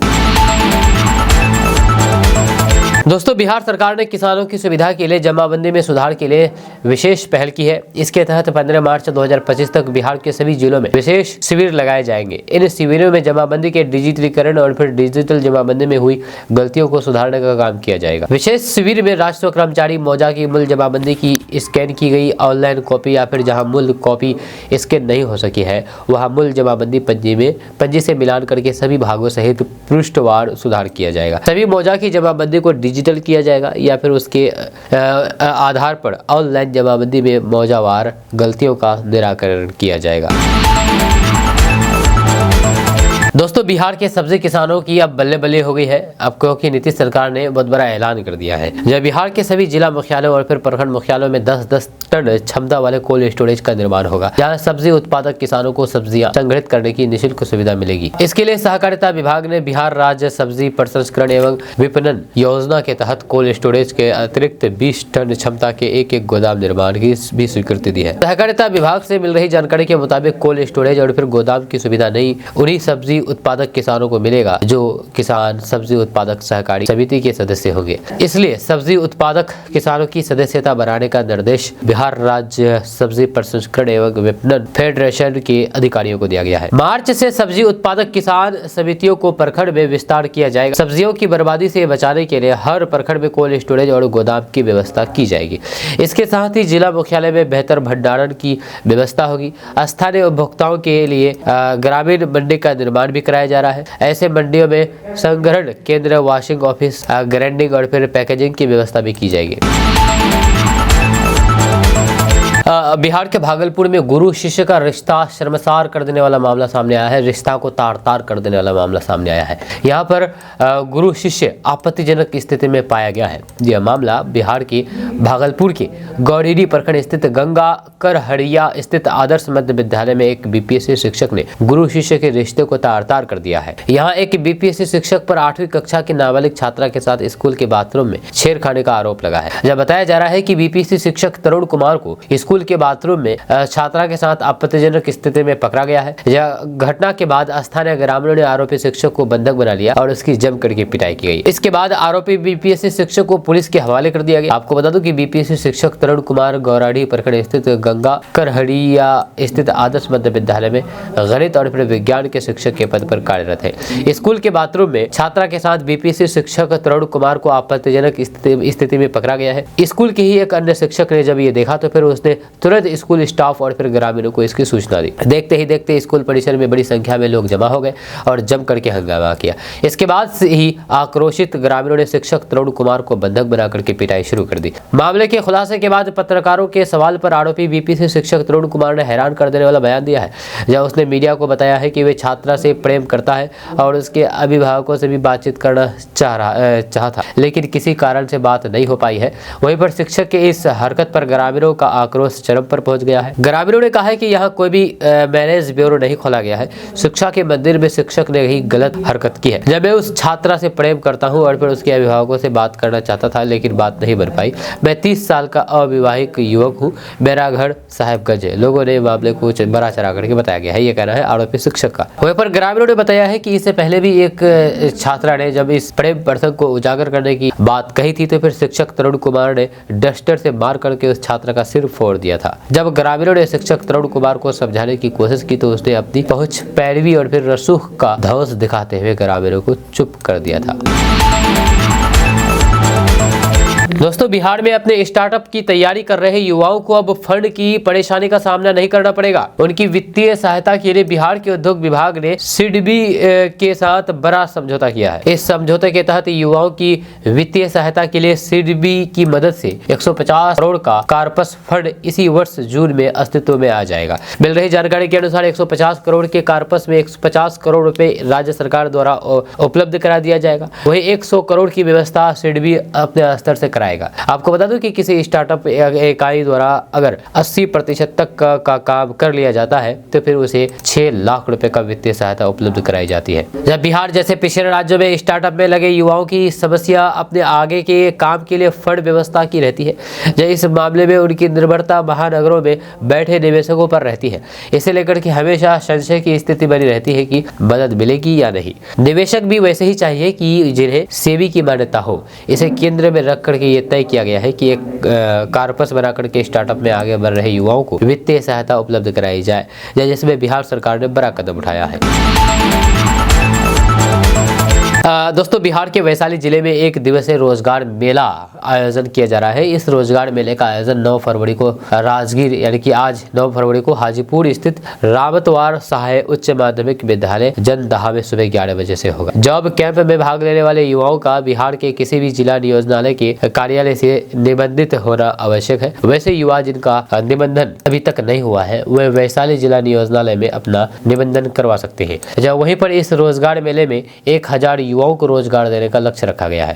दोस्तों, बिहार सरकार ने किसानों की सुविधा के लिए जमाबंदी में सुधार के लिए विशेष पहल की है। इसके तहत 15 मार्च 2025 तक बिहार के सभी जिलों में विशेष शिविर लगाए जाएंगे। इन शिविरों में जमाबंदी के डिजिटलीकरण और फिर डिजिटल जमाबंदी में हुई गलतियों को सुधारने का काम किया जाएगा। विशेष शिविर में राजस्व कर्मचारी मौजा की मूल जमाबंदी की स्कैन की गई ऑनलाइन कॉपी या फिर जहां मूल कॉपी स्कैन नहीं हो सकी है वहां मूल जमाबंदी पंजी से मिलान करके सभी भागों सहित पृष्ठवार सुधार किया जाएगा। सभी मौजा की जमाबंदी को डिजिटल किया जाएगा या फिर उसके आधार पर ऑनलाइन जमाबंदी में मौजावार गलतियों का निराकरण किया जाएगा। दोस्तों, बिहार के सब्जी किसानों की अब बल्ले बल्ले हो गई है, अब क्योंकि नीतीश सरकार ने बहुत बड़ा ऐलान कर दिया है। जब बिहार के सभी जिला मुख्यालयों और फिर प्रखंड मुख्यालयों में 10-10 टन क्षमता वाले कोल्ड स्टोरेज का निर्माण होगा, जहां सब्जी उत्पादक किसानों को सब्जियां संग्रहित करने की निःशुल्क सुविधा मिलेगी। इसके लिए सहकारिता विभाग ने बिहार राज्य सब्जी प्रसंस्करण एवं विपणन योजना के तहत कोल्ड स्टोरेज के अतिरिक्त 20 टन क्षमता के एक गोदाम निर्माण की भी स्वीकृति दी है। सहकारिता विभाग से मिल रही जानकारी के मुताबिक कोल्ड स्टोरेज और फिर गोदाम की सुविधा नहीं उन्हीं सब्जी उत्पादक किसानों को मिलेगा जो किसान सब्जी उत्पादक सहकारी समिति के सदस्य होंगे। इसलिए सब्जी उत्पादक किसानों की सदस्यता बढ़ाने का निर्देश बिहार राज्य सब्जी प्रसंस्करण एवं विपणन फेडरेशन के अधिकारियों को दिया गया है। मार्च से सब्जी उत्पादक किसान समितियों को प्रखंड में विस्तार किया जाएगा। सब्जियों की बर्बादी से बचाने के लिए हर प्रखंड में कोल्ड स्टोरेज और गोदाम की व्यवस्था की जाएगी। इसके साथ ही जिला मुख्यालय में बेहतर भंडारण की व्यवस्था होगी। स्थानीय उपभोक्ताओं के लिए ग्रामीण मंडी का निर्माण भी कराया जा रहा है। ऐसे मंडियों में संग्रहण केंद्र, वॉशिंग ऑफिस, ग्राइंडिंग और फिर पैकेजिंग की व्यवस्था भी की जाएगी। बिहार के भागलपुर में गुरु शिष्य का रिश्ता शर्मसार कर देने वाला मामला सामने आया है। रिश्ता को तार-तार कर देने वाला मामला सामने आया है। यहाँ पर गुरु शिष्य आपत्तिजनक स्थिति में पाया गया है। यह मामला बिहार के भागलपुर के गौरीडी प्रखंड स्थित गंगा करहड़िया स्थित आदर्श मध्य विद्यालय में एक बीपीएससी शिक्षक ने गुरु शिष्य के रिश्ते को तार-तार कर दिया है। यहाँ एक बीपीएससी शिक्षक पर 8वीं कक्षा की नाबालिग छात्रा के साथ स्कूल के बाथरूम में छेड़खानी का आरोप लगा है। जब बताया जा रहा है कि बीपीएससी शिक्षक तरुण कुमार को स्कूल के बाथरूम में छात्रा के साथ आपत्तिजनक स्थिति में पकड़ा गया है। यह घटना के बाद स्थानीय ग्रामीणों ने आरोपी शिक्षक को बंधक बना लिया और उसकी जमकर के पिटाई की गई। इसके बाद आरोपी बीपीएससी शिक्षक को पुलिस के हवाले कर दिया गया। आपको बता दूं कि बीपीएससी शिक्षक तरुण कुमार गौराडी प्रखंड स्थित गंगा करहड़िया स्थित आदर्श मध्य विद्यालय में गणित और फिर विज्ञान के शिक्षक के पद पर कार्यरत है। स्कूल के बाथरूम में छात्रा के साथ बीपीएससी शिक्षक तरुण कुमार को आपत्तिजनक स्थिति में पकड़ा गया है। स्कूल के ही एक अन्य शिक्षक ने जब ये देखा तो फिर उसने तुरंत स्कूल स्टाफ और फिर ग्रामीणों को इसकी सूचना दी। देखते ही देखते स्कूल परिसर में बड़ी संख्या में लोग जमा हो गए और जम करके हंगामा किया। इसके बाद से ही आक्रोशित ग्रामीणों ने शिक्षक तरुण कुमार को बंधक बना करके पिटाई शुरू कर दी। मामले के खुलासे के बाद पत्रकारों के सवाल पर आरोपी बीपीएससी शिक्षक तरुण कुमार ने हैरान कर देने वाला बयान दिया है। जब उसने मीडिया को बताया है कि वे छात्रा से प्रेम करता है और उसके अभिभावकों से भी बातचीत करना चाहा था, लेकिन किसी कारण से बात नहीं हो पाई है। वहीं पर शिक्षक के इस हरकत पर ग्रामीणों का आक्रोश चरम पर पहुंच गया है। ग्रामीणों ने कहा है कि यहाँ कोई भी मैनेज ब्यूरो नहीं खोला गया है। शिक्षा के मंदिर में शिक्षक ने ही गलत हरकत की है। जब मैं उस छात्रा से प्रेम करता हूँ और फिर उसके अभिभावकों से बात करना चाहता था, लेकिन बात नहीं बन पाई। मैं 30 साल का अविवाहित युवक हूँ। मेरा घर साहेबगंज है। लोगों ने मामले को बड़ा चढ़ा करके बताया गया है। ये कहना है आरोपी शिक्षक का। वहीं पर ग्रामीणों ने बताया है कि इससे पहले भी एक छात्रा ने जब इस प्रेम प्रसंग को उजागर करने की बात कही थी तो फिर शिक्षक तरुण कुमार ने डस्टर से मार करके उस छात्रा का सिर फोड़ दिया था। जब ग्रामीणों ने शिक्षक तरुण कुमार को समझाने की कोशिश की तो उसने अपनी पहुंच पैरवी और फिर रसूख का धौंस दिखाते हुए ग्रामीणों को चुप कर दिया था। दोस्तों, बिहार में अपने स्टार्टअप की तैयारी कर रहे युवाओं को अब फंड की परेशानी का सामना नहीं करना पड़ेगा। उनकी वित्तीय सहायता के लिए बिहार के उद्योग विभाग ने सिडबी के साथ बड़ा समझौता किया है। इस समझौते के तहत युवाओं की वित्तीय सहायता के लिए सिडबी की मदद से 150 करोड़ का कार्पस फंड इसी वर्ष जून में अस्तित्व में आ जाएगा। मिल रही जानकारी के अनुसार 150 करोड़ के कार्पस में 150 करोड़ रुपए राज्य सरकार द्वारा उपलब्ध करा दिया जाएगा। वही 100 करोड़ की व्यवस्था सिडबी अपने स्तर से कराएगा। आपको बता दूं कि किसी स्टार्टअप इकाई द्वारा अगर 80% तक का काम कर लिया जाता है तो फिर उसे 6 लाख रुपए का वित्तीय सहायता उपलब्ध कराई जाती है। जब बिहार जैसे पिछड़े राज्यों में स्टार्टअप में लगे युवाओं की समस्या अपने आगे के काम के लिए फंड व्यवस्था की रहती है। जब इस मामले में उनकी निर्भरता महानगरों में बैठे निवेशकों पर रहती है। इसे लेकर के हमेशा संशय की स्थिति बनी रहती है कि मदद मिलेगी या नहीं। निवेशक भी वैसे ही चाहिए कि जिन्हें सेबी की मान्यता हो। इसे केंद्र में रख करके ये तय किया गया है कि एक कार्पस बना करके स्टार्टअप में आगे बढ़ रहे युवाओं को वित्तीय सहायता उपलब्ध कराई जाए, जिसमें बिहार सरकार ने बड़ा कदम उठाया है। दोस्तों, बिहार के वैशाली जिले में एक दिवसीय रोजगार मेला आयोजन किया जा रहा है। इस रोजगार मेले का आयोजन 9 फरवरी को राजगीर यानी कि आज 9 फरवरी को हाजीपुर स्थित रामतवार सहाय उच्च माध्यमिक विद्यालय जंदाहा में सुबह 11 बजे से होगा। जॉब कैंप में भाग लेने वाले युवाओं का बिहार के किसी भी जिला नियोजनालय के कार्यालय से निबंधित होना आवश्यक है। वैसे युवा जिनका निबंधन अभी तक नहीं हुआ है वे वैशाली जिला नियोजनालय में अपना निबंधन करवा सकते हैं। जब वहीं पर इस रोजगार मेले में 1000 युवाओं को रोजगार देने का लक्ष्य रखा गया है।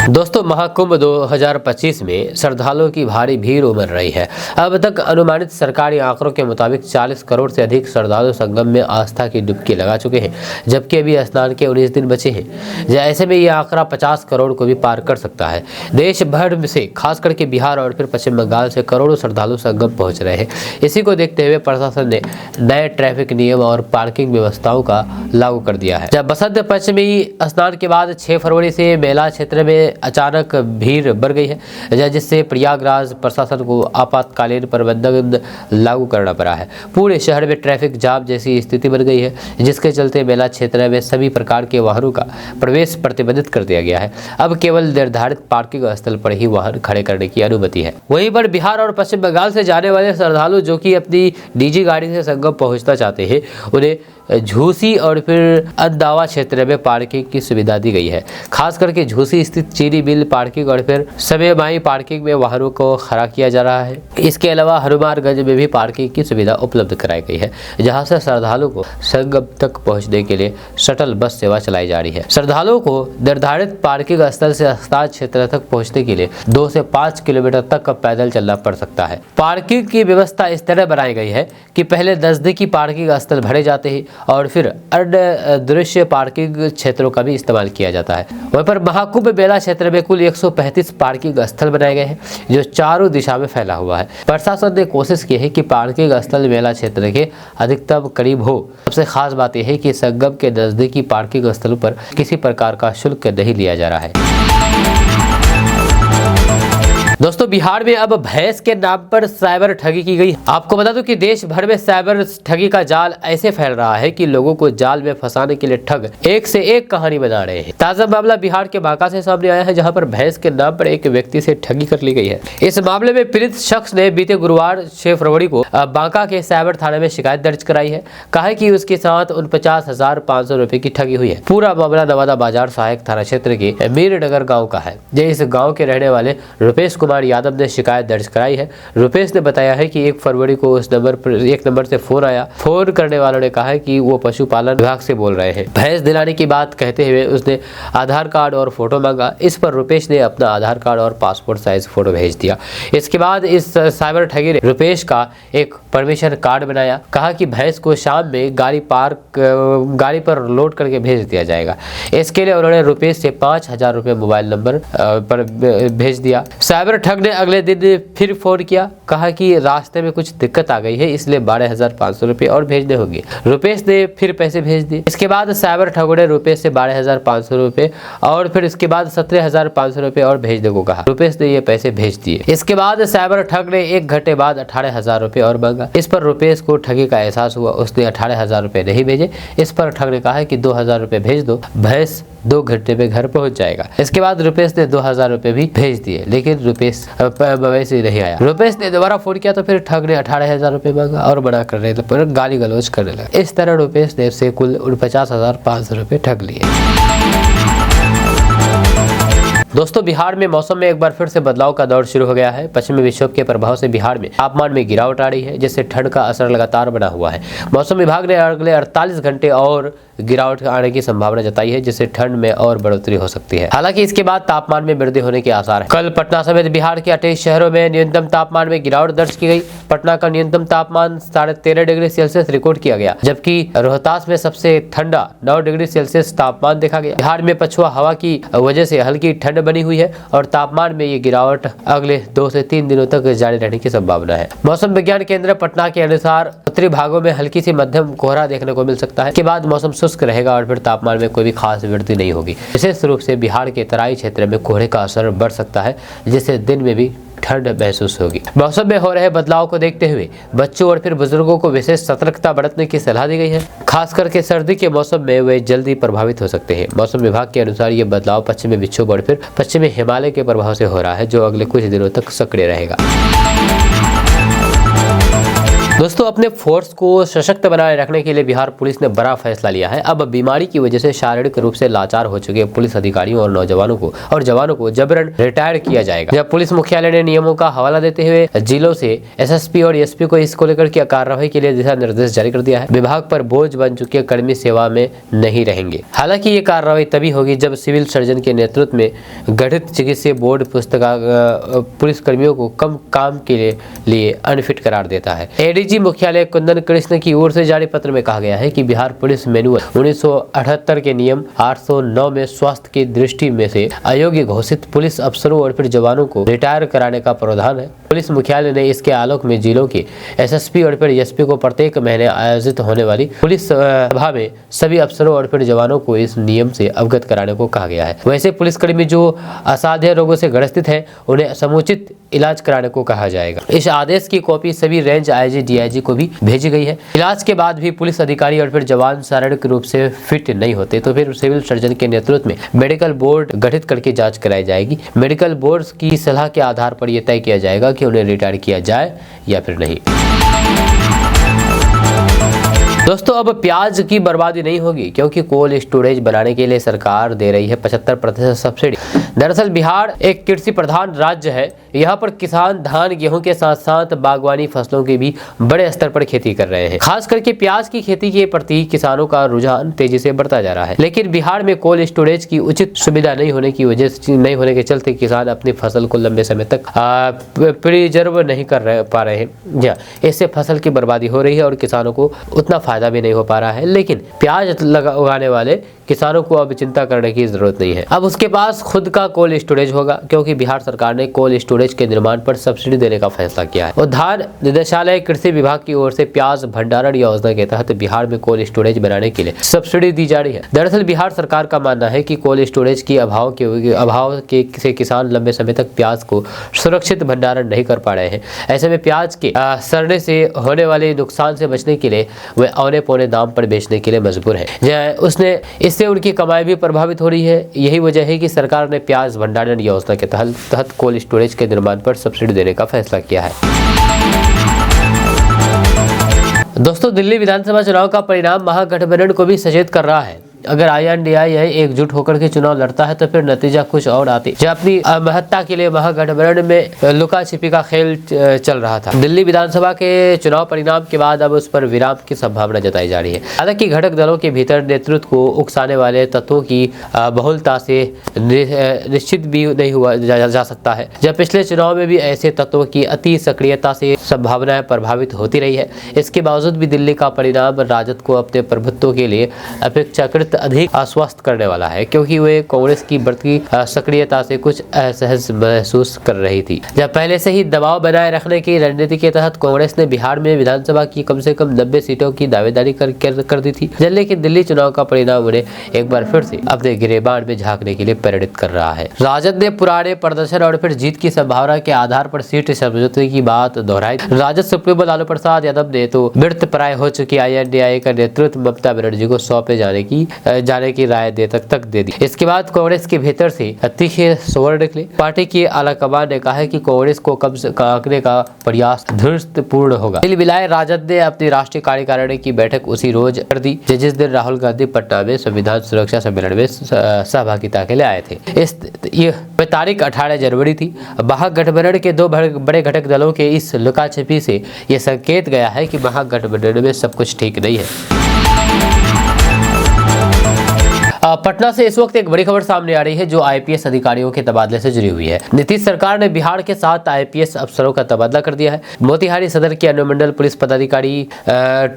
दोस्तों, महाकुंभ 2025 में श्रद्धालुओं की भारी भीड़ उमड़ रही है। अब तक अनुमानित सरकारी आंकड़ों के मुताबिक 40 करोड़ से अधिक श्रद्धालु संगम में आस्था की डुबकी लगा चुके हैं, जबकि अभी स्नान के 19 दिन बचे हैं। ऐसे में यह आंकड़ा 50 करोड़ को भी पार कर सकता है। देश भर से खास करके बिहार और फिर पश्चिम बंगाल से करोड़ों श्रद्धालु संगम पहुंच रहे हैं। इसी को देखते हुए प्रशासन ने नए ट्रैफिक नियम और पार्किंग व्यवस्थाओं का लागू कर दिया है। जब बसंत पंचमी स्नान के बाद 6 फरवरी से मेला क्षेत्र में अचानक भीड़ बढ़ गई है, जिससे प्रयागराज प्रशासन को आपातकालीन प्रबंधन लागू करना पड़ा है। पूरे शहर में ट्रैफिक जाम जैसी स्थिति बन गई है, जिसके चलते मेला क्षेत्र में सभी प्रकार के वाहनों का प्रवेश प्रतिबंधित कर दिया गया है। अब केवल निर्धारित पार्किंग स्थल पर ही वाहन खड़े करने की अनुमति है। वहीं पर बिहार और पश्चिम बंगाल से जाने वाले श्रद्धालु जो कि अपनी निजी गाड़ी से संगम पहुंचना चाहते हैं, उन्हें झूसी और फिर अंदावा क्षेत्र में पार्किंग की सुविधा दी गई है। खास करके झूसी स्थित चीनी मिल पार्किंग और फिर समयमाही पार्किंग में वाहनों को खड़ा किया जा रहा है। इसके अलावा हनुमानगंज में भी पार्किंग की सुविधा उपलब्ध कराई गई है, जहां से श्रद्धालुओं को संगम तक पहुंचने के लिए शटल बस सेवा चलाई जा रही है। श्रद्धालुओं को निर्धारित पार्किंग स्थल से स्थान क्षेत्र तक पहुंचने के लिए 2 से 5 किलोमीटर तक पैदल चलना पड़ सकता है। पार्किंग की व्यवस्था इस तरह बनाई गई है कि पहले नजदीकी पार्किंग स्थल भरे जाते हैं और फिर अन्य दृश्य पार्किंग क्षेत्रों का भी इस्तेमाल किया जाता है। वहीं पर महाकुंभ मेला क्षेत्र में कुल 135 पार्किंग स्थल बनाए गए हैं, जो चारों दिशा में फैला हुआ है। प्रशासन ने कोशिश की है कि पार्किंग स्थल मेला क्षेत्र के अधिकतम करीब हो। सबसे खास बात यह है कि संगम के नजदीकी पार्किंग स्थलों पर किसी प्रकार का शुल्क नहीं लिया जा रहा है। दोस्तों, बिहार में अब भैंस के नाम पर साइबर ठगी की गई। आपको बता दूं कि देश भर में साइबर ठगी का जाल ऐसे फैल रहा है कि लोगों को जाल में फंसाने के लिए ठग एक से एक कहानी बना रहे हैं। ताजा मामला बिहार के बांका से सामने आया है, जहां पर भैंस के नाम पर एक व्यक्ति से ठगी कर ली गई है। इस मामले में पीड़ित शख्स ने बीते गुरुवार 6 फरवरी को बांका के साइबर थाने में शिकायत दर्ज कराई है। कहा है कि उसके साथ 49,500 रुपए की ठगी हुई है। पूरा मामला नवादा बाजार सहायक थाना क्षेत्र के मीरनगर गाँव का है। इस गाँव के रहने वाले रुपेश यादव ने शिकायत दर्ज कराई है। रुपेश ने बताया है कि 1 फरवरी को उस नंबर पर एक नंबर से फोन आया। फोन करने वालों ने कहा है कि वो पशुपालन विभाग से बोल रहे हैं। भैंस दिलाने की बात कहते हुए उसने आधार कार्ड और फोटो मांगा। इस पर रुपेश ने अपना आधार कार्ड और पासपोर्ट साइज फोटो भेज दिया। इसके बाद इस साइबर ठगी ने रुपेश का एक परमिशन कार्ड बनाया। कहा कि भैंस को शाम में गाड़ी पर लोड करके भेज दिया जाएगा। इसके लिए उन्होंने रुपेश से 5,000 रुपए मोबाइल नंबर पर भेज दिया। साइबर ठग ने अगले दिन फिर फोन किया। कहा कि रास्ते में कुछ दिक्कत आ गई है, इसलिए 12,500 रुपए और भेजने होंगे। रुपेश ने फिर पैसे भेज दिए। इसके बाद साइबर ठगों ने रुपेश से 12,500 रुपए और फिर इसके बाद 17,500 रुपए और भेजने को कहा। रुपेश ने ये पैसे भेज दिए। इसके बाद साइबर ठग ने 1 घंटे बाद 18,000 रुपए और मांगा। इस पर रुपेश को ठगी का एहसास हुआ। उसने 18,000 रुपए नहीं भेजे। इस पर ठग ने कहा कि 2,000 रुपए भेज दो, भैंस 2 घंटे में घर पहुंच जाएगा। इसके बाद रुपेश ने 2,000 रुपए भी भेज दिए, लेकिन रुपेश वैसे नहीं आया। रुपेश ने दोबारा फोन किया तो फिर ठग ने 18,000 रुपए मांगा और मना करने लगा, गाली गलौज करने लगा। इस तरह रुपेश ने से कुल 49,500 रुपए ठग लिए। दोस्तों, बिहार में मौसम में एक बार फिर से बदलाव का दौर शुरू हो गया है। पश्चिमी विक्षोभ के प्रभाव से बिहार में तापमान में गिरावट आ रही है, जिससे ठंड का असर लगातार बना हुआ है। मौसम विभाग ने अगले 48 घंटे और गिरावट आने की संभावना जताई है, जिससे ठंड में और बढ़ोतरी हो सकती है। हालांकि इसके बाद तापमान में वृद्धि होने के आसार है। कल पटना समेत बिहार के 28 शहरों में न्यूनतम तापमान में गिरावट दर्ज की गई। पटना का न्यूनतम तापमान 13.5 डिग्री सेल्सियस रिकॉर्ड किया गया, जबकि रोहतास में सबसे ठंडा 9 डिग्री सेल्सियस तापमान देखा गया। बिहार में पछुआ हवा की वजह से हल्की ठंड बनी हुई है और तापमान में ये गिरावट अगले 2 से 3 दिनों तक जारी रहने की संभावना है। मौसम विज्ञान केंद्र पटना के अनुसार उत्तरी भागों में हल्की सी मध्यम कोहरा देखने को मिल सकता है। इसके बाद मौसम शुष्क रहेगा और फिर तापमान में कोई भी खास वृद्धि नहीं होगी। विशेष रूप से बिहार के तराई क्षेत्र में कोहरे का असर बढ़ सकता है, जिससे दिन में भी ठंड महसूस होगी। मौसम में हो रहे बदलाव को देखते हुए बच्चों और फिर बुजुर्गों को विशेष सतर्कता बरतने की सलाह दी गई है। खास करके सर्दी के मौसम में वे जल्दी प्रभावित हो सकते हैं। मौसम विभाग के अनुसार ये बदलाव पश्चिमी विक्षोभ और फिर पश्चिमी हिमालय के प्रभाव से हो रहा है, जो अगले कुछ दिनों तक सक्रिय रहेगा। दोस्तों, अपने फोर्स को सशक्त बनाए रखने के लिए बिहार पुलिस ने बड़ा फैसला लिया है। अब बीमारी की वजह से शारीरिक रूप से लाचार हो चुके पुलिस अधिकारियों और नौजवानों को और जवानों को जबरन रिटायर किया जाएगा। जब पुलिस मुख्यालय ने नियमों का हवाला देते हुए जिलों से एसएसपी और एसपी को इसको लेकर की कार्रवाई के लिए दिशा निर्देश जारी कर दिया है। विभाग पर बोझ बन चुके कर्मी सेवा में नहीं रहेंगे। हालांकि ये कार्रवाई तभी होगी जब सिविल सर्जन के नेतृत्व में गठित चिकित्सीय बोर्ड पुलिस कर्मियों को कम काम के लिए अनफिट करार देता है। एडीजी मुख्यालय कुंदन कृष्ण की ओर से जारी पत्र में कहा गया है कि बिहार पुलिस मैनुअल 1978 के नियम 809 में स्वास्थ्य की दृष्टि में से अयोग्य घोषित पुलिस अफसरों और फिर जवानों को रिटायर कराने का प्रावधान है। पुलिस मुख्यालय ने इसके आलोक में जिलों के एसएसपी और फिर एसपी को प्रत्येक महीने आयोजित होने वाली पुलिस सभा में सभी अफसरों और फिर जवानों को इस नियम से अवगत कराने को कहा गया है। वैसे पुलिसकर्मी जो असाध्य रोगों से ग्रसित है, उन्हें समुचित इलाज कराने को कहा जाएगा। इस आदेश की कॉपी सभी रेंज आईजी डीआईजी को भी भेजी गई है। इलाज के बाद भी पुलिस अधिकारी और फिर जवान शारीरिक रूप से फिट नहीं होते तो फिर सिविल सर्जन के नेतृत्व में मेडिकल बोर्ड गठित करके जांच कराई जाएगी। मेडिकल बोर्ड की सलाह के आधार पर यह तय किया जाएगा कि उन्हें रिटायर किया जाए या फिर नहीं। दोस्तों अब प्याज की बर्बादी नहीं होगी क्योंकि कोल्ड स्टोरेज बनाने के लिए सरकार दे रही है 75% सब्सिडी। दरअसल बिहार एक कृषि प्रधान राज्य है। यहाँ पर किसान धान गेहूं के साथ साथ बागवानी फसलों की भी बड़े स्तर पर खेती कर रहे हैं। खास करके प्याज की खेती के प्रति किसानों का रुझान तेजी से बढ़ता जा रहा है। लेकिन बिहार में कोल्ड स्टोरेज की उचित सुविधा नहीं होने के चलते किसान अपनी फसल को लंबे समय तक प्रिजर्व नहीं पा रहे हैं। इससे फसल की बर्बादी हो रही है और किसानों को उतना फायदा भी नहीं हो पा रहा है। लेकिन प्याज उगाने वाले किसानों को अब चिंता करने की जरूरत नहीं है। अब उसके पास खुद का कोल्ड स्टोरेज होगा क्योंकि बिहार सरकार ने कोल्ड स्टोरेज के निर्माण पर सब्सिडी देने का फैसला किया है। उद्यान निदेशालय कृषि विभाग की ओर से प्याज भंडारण योजना के तहत बिहार में कोल्ड स्टोरेज बनाने के लिए सब्सिडी दी जा रही है। दरअसल बिहार सरकार का मानना है कि कोल्ड स्टोरेज की अभाव से किसान लंबे समय तक प्याज को सुरक्षित भंडारण नहीं कर पा रहे हैं। ऐसे में प्याज के सड़ने से होने वाले नुकसान से बचने के लिए वे औने पौने दाम पर बेचने के लिए मजबूर है। इससे उनकी कमाई भी प्रभावित हो रही है। यही वजह है कि सरकार ने प्याज भंडारण योजना के तहत कोल्ड स्टोरेज के निर्माण पर सब्सिडी देने का फैसला किया है। दोस्तों दिल्ली विधानसभा चुनाव का परिणाम महागठबंधन को भी सचेत कर रहा है। अगर INDI एकजुट होकर के चुनाव लड़ता है तो फिर नतीजा कुछ और आती। जब अपनी महत्ता के लिए महागठबंधन में लुका छिपी का खेल चल रहा था। दिल्ली विधानसभा के चुनाव परिणाम के बाद अब उस पर विराम की संभावना जताई जा रही है। हालांकि घटक दलों के भीतर नेतृत्व को उकसाने वाले तत्वों की बहुलता से निश्चित भी नहीं हुआ जा सकता है। जब पिछले चुनाव में भी ऐसे तत्वों की अति सक्रियता से संभावनाएं प्रभावित होती रही है। इसके बावजूद भी दिल्ली का परिणाम राजद को अपने प्रभुत्व के लिए अपेक्षाकृत अधिक आश्वस्त करने वाला है क्योंकि वे कांग्रेस की बढ़ती सक्रियता से कुछ असहज महसूस कर रही थी। जब पहले से ही दबाव बनाए रखने की रणनीति के तहत कांग्रेस ने बिहार में विधानसभा की कम से कम 90 सीटों की दावेदारी कर दी थी। लेकिन दिल्ली चुनाव का परिणाम उन्हें एक बार फिर से अपने गिरेबान में झांकने के लिए प्रेरित कर रहा है। राजद ने पुराने प्रदर्शन और फिर जीत की संभावना के आधार पर सीट समझौते की बात दोहराई। राजद सुप्रीमो लालू प्रसाद यादव ने तो मृतप्राय हो चुकी INDI का नेतृत्व ममता बनर्जी को सौंपे जाने की राय तक दे दी। इसके बाद कांग्रेस के भीतर से तीखे स्वर निकले। पार्टी की आलाकमान ने कहा है कि कांग्रेस को कब्जा करने का प्रयास धूर्तपूर्ण होगा। दिल मिलाए राजद ने अपनी राष्ट्रीय कार्यकारिणी की बैठक उसी रोज कर दी जिस दिन राहुल गांधी पटना में संविधान सुरक्षा सम्मेलन में सहभागिता के लिए आए थे। यह तारीख 18 जनवरी थी। महागठबंधन के दो बड़े घटक दलों के इस लुकाछिपी से यह संकेत गया है कि महागठबंधन में सब कुछ ठीक नहीं है। पटना से इस वक्त एक बड़ी खबर सामने आ रही है जो IPS अधिकारियों के तबादले से जुड़ी हुई है। नीतीश सरकार ने बिहार के 7 IPS अफसरों का तबादला कर दिया है। मोतिहारी सदर के अनुमंडल पुलिस पदाधिकारी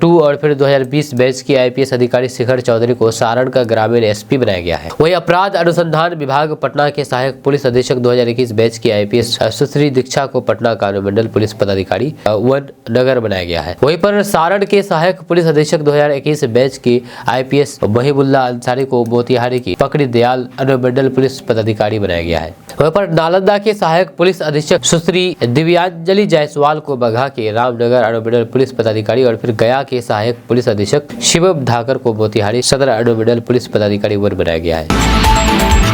2 और फिर 2020 बैच की IPS अधिकारी शिखर चौधरी को सारण का ग्रामीण SP बनाया गया है। वही अपराध अनुसंधान विभाग पटना के सहायक पुलिस अधीक्षक 2021 बैच की IPS सुश्री दीक्षा को पटना का अनुमंडल पुलिस पदाधिकारी 1 नगर बनाया गया है। वहीं पर सारण के सहायक पुलिस अधीक्षक 2021 बैच की IPS महिबुल्ला अंसारी को मोतिहारी की पकड़ी दयाल अनुमंडल पुलिस पदाधिकारी बनाया गया है। वहीं पर नालंदा के सहायक पुलिस अधीक्षक सुश्री दिव्यांजलि जायसवाल को बगहा के रामनगर अनुमंडल पुलिस पदाधिकारी और फिर गया के सहायक पुलिस अधीक्षक शिवम धाकर को मोतिहारी सदर अनुमंडल पुलिस पदाधिकारी बनाया गया है।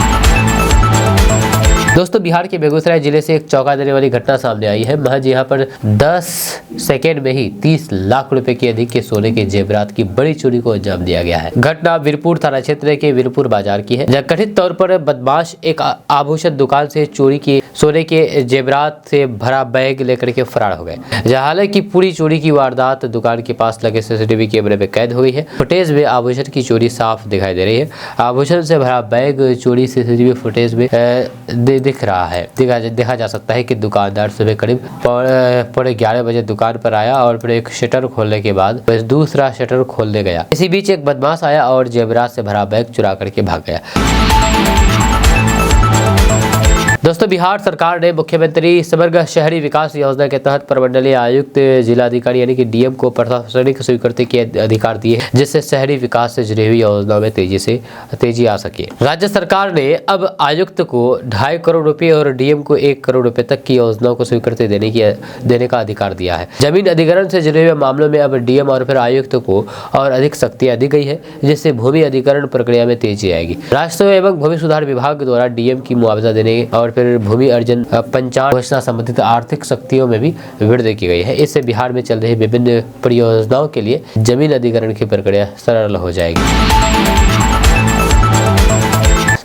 दोस्तों बिहार के बेगूसराय जिले से एक चौंका देने वाली घटना सामने आई है। महज यहाँ पर 10 सेकेंड में ही 30 लाख रुपए के अधिक के सोने के जेवरात की बड़ी चोरी को अंजाम दिया गया है। घटना वीरपुर थाना क्षेत्र के वीरपुर बाजार की है जहाँ कथित तौर पर बदमाश एक आभूषण दुकान से चोरी के सोने के जेवरात से भरा बैग लेकर के फरार हो गए। हालांकि पूरी चोरी की वारदात दुकान के पास लगे CCTV कैमरे में कैद हो गई है। फुटेज में आभूषण की चोरी साफ दिखाई दे रही है। आभूषण से भरा बैग चोरी CCTV फुटेज में दिख रहा है। देखा जा सकता है कि दुकानदार सुबह करीब 11:30 बजे दुकान पर आया और फिर एक शटर खोलने के बाद फिर दूसरा शटर खोलने गया। इसी बीच एक बदमाश आया और जेवरात से भरा बैग चुरा करके भाग गया। दोस्तों बिहार सरकार ने मुख्यमंत्री समग्र शहरी विकास योजना के तहत प्रमंडलीय आयुक्त जिलाधिकारी यानी कि DM को प्रशासनिक स्वीकृति के अधिकार दिए जिससे शहरी विकास से जुड़ी हुई योजनाओं में तेजी आ सके। राज्य सरकार ने अब आयुक्त को 2.5 करोड़ रुपए और DM को 1 करोड़ रुपए तक की योजनाओं को स्वीकृति देने का अधिकार दिया है। जमीन अधिग्रहण से जुड़े हुए मामलों में अब DM और फिर आयुक्त को और अधिक शक्तियां दी गई है जिससे भूमि अधिग्रहण प्रक्रिया में तेजी आएगी। राजस्व एवं भूमि सुधार विभाग द्वारा DM की मुआवजा देने और फिर भूमि अर्जन पंचायत घोषणा संबंधित आर्थिक शक्तियों में भी वृद्धि की गई है। इससे बिहार में चल रही विभिन्न परियोजनाओं के लिए जमीन अधिग्रहण की प्रक्रिया सरल हो जाएगी।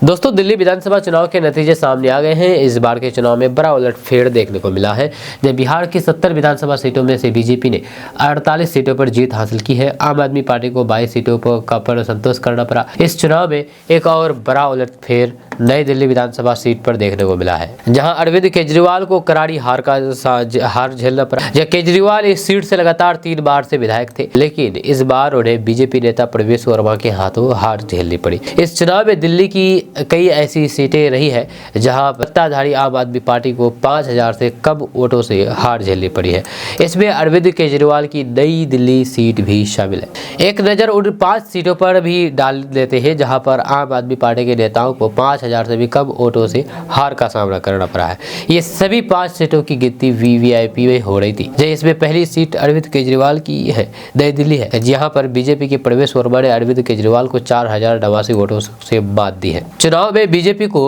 दोस्तों, दिल्ली विधानसभा चुनाव के नतीजे सामने आ गए हैं। इस बार के चुनाव में बड़ा उलटफेर देखने को मिला है। जब बिहार की 70 विधानसभा सीटों में से बीजेपी ने 48 सीटों पर जीत हासिल की है। आम आदमी पार्टी को 22 सीटों पर संतोष करना पड़ा। इस चुनाव में एक और बड़ा उलटफेर नई दिल्ली विधानसभा सीट पर देखने को मिला है, जहां अरविंद केजरीवाल को करारी हार झेलना पड़ा। जब केजरीवाल इस सीट से लगातार 3 बार से विधायक थे, लेकिन इस बार उन्हें बीजेपी नेता प्रवेश वर्मा के हाथों हार झेलनी पड़ी। इस चुनाव में दिल्ली की कई ऐसी सीटें रही है जहां सत्ताधारी आम आदमी पार्टी को 5000 से कम वोटों से हार झेलनी पड़ी है। इसमें अरविंद केजरीवाल की नई दिल्ली सीट भी शामिल है। एक नज़र उन 5 सीटों पर भी डाल देते हैं जहां पर आम आदमी पार्टी के नेताओं को 5000 से भी कम वोटों से हार का सामना करना पड़ा है। ये सभी 5 सीटों की गिनती वीवीआईपी में हो रही थी। इसमें पहली सीट अरविंद केजरीवाल की है, नई दिल्ली है, जहां पर बीजेपी के प्रवेश वर्मा ने अरविंद केजरीवाल को 4089 वोटों से मात दी है। चुनाव में बीजेपी को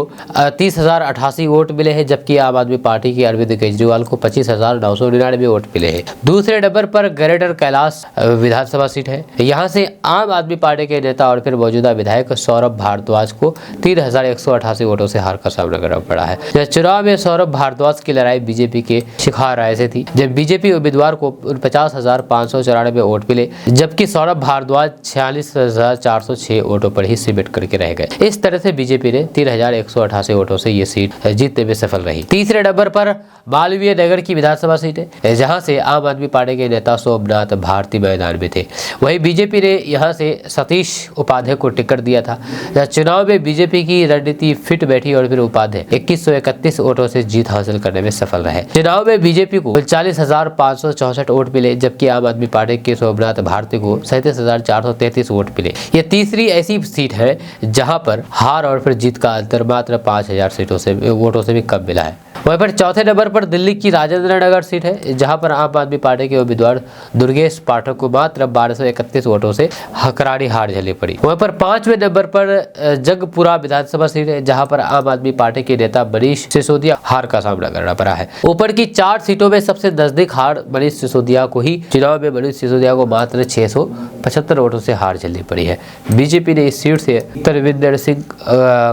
30,088 वोट मिले हैं, जबकि आम आदमी पार्टी के अरविंद केजरीवाल को 25,999 वोट मिले हैं। दूसरे नंबर पर ग्रेटर कैलाश विधानसभा सीट है। यहां से आम आदमी पार्टी के नेता और फिर मौजूदा विधायक सौरभ भारद्वाज को 3188 वोटों से हार का सामना करना पड़ा है। चुनाव में सौरभ भारद्वाज की लड़ाई बीजेपी के शिखा राय से थी, जब बीजेपी उम्मीदवार को 50,594 वोट मिले, जबकि सौरभ भारद्वाज 46,406 वोटों पर ही सिमट करके रह गए। इस तरह से बीजेपी ने 3188 वोटों से ये सीट जीतने में सफल रही। तीसरे नंबर पर मालवीय नगर की विधानसभा सीट है, जहां से आम आदमी पार्टी के नेता सोमनाथ भारती मैदान में थे। वहीं बीजेपी ने यहां से सतीश उपाध्याय को टिकट दिया था। चुनाव में बीजेपी की रणनीति फिट बैठी और फिर उपाध्याय 2131 वोटों से जीत हासिल करने में सफल रहे। चुनाव में बीजेपी को 40,564 वोट मिले, जबकि आम आदमी पार्टी के सोमनाथ भारती को 37,433 वोट मिले। ये तीसरी ऐसी सीट है जहां पर हार और फिर जीत का अंतर मात्र 5000 वोटों से भी कम मिला है। वहीं पर चौथे नंबर पर दिल्ली की राजेंद्र नगर सीट है, जहां पर आम आदमी पार्टी के उम्मीदवार दुर्गेश पाठक को मात्र 1231 वोटों से करारी हार झेलनी पड़ी। वहीं पर 5वें नंबर पर जगपुरा विधानसभा सीट है, जहां पर आम आदमी पार्टी के नेता मनीष सिसोदिया हार का सामना करना पड़ा है। ऊपर की 4 सीटों में सबसे नजदीक हार मनीष सिसोदिया को ही। चुनाव में मनीष सिसोदिया को मात्र 675 वोटों से हार झेलनी पड़ी है। बीजेपी ने इस सीट से तरविंदर सिंह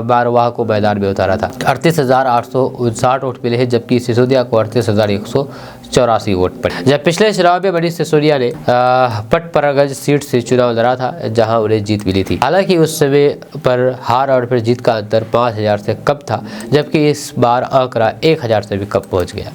बारवाह को मैदान में उतारा था। 38,859 वोट मिले हैं, जबकि सिसोदिया को 38,184 वोट पड़े। जब पिछले चुनाव में मनीष सिसोदिया ने पटपरागंज सीट से चुनाव लड़ा था, जहां उन्हें जीत मिली थी। हालांकि उस समय पर हार और फिर जीत का अंतर 5000 से कम था, जबकि इस बार आंकड़ा 1000 से भी कम पहुंच गया।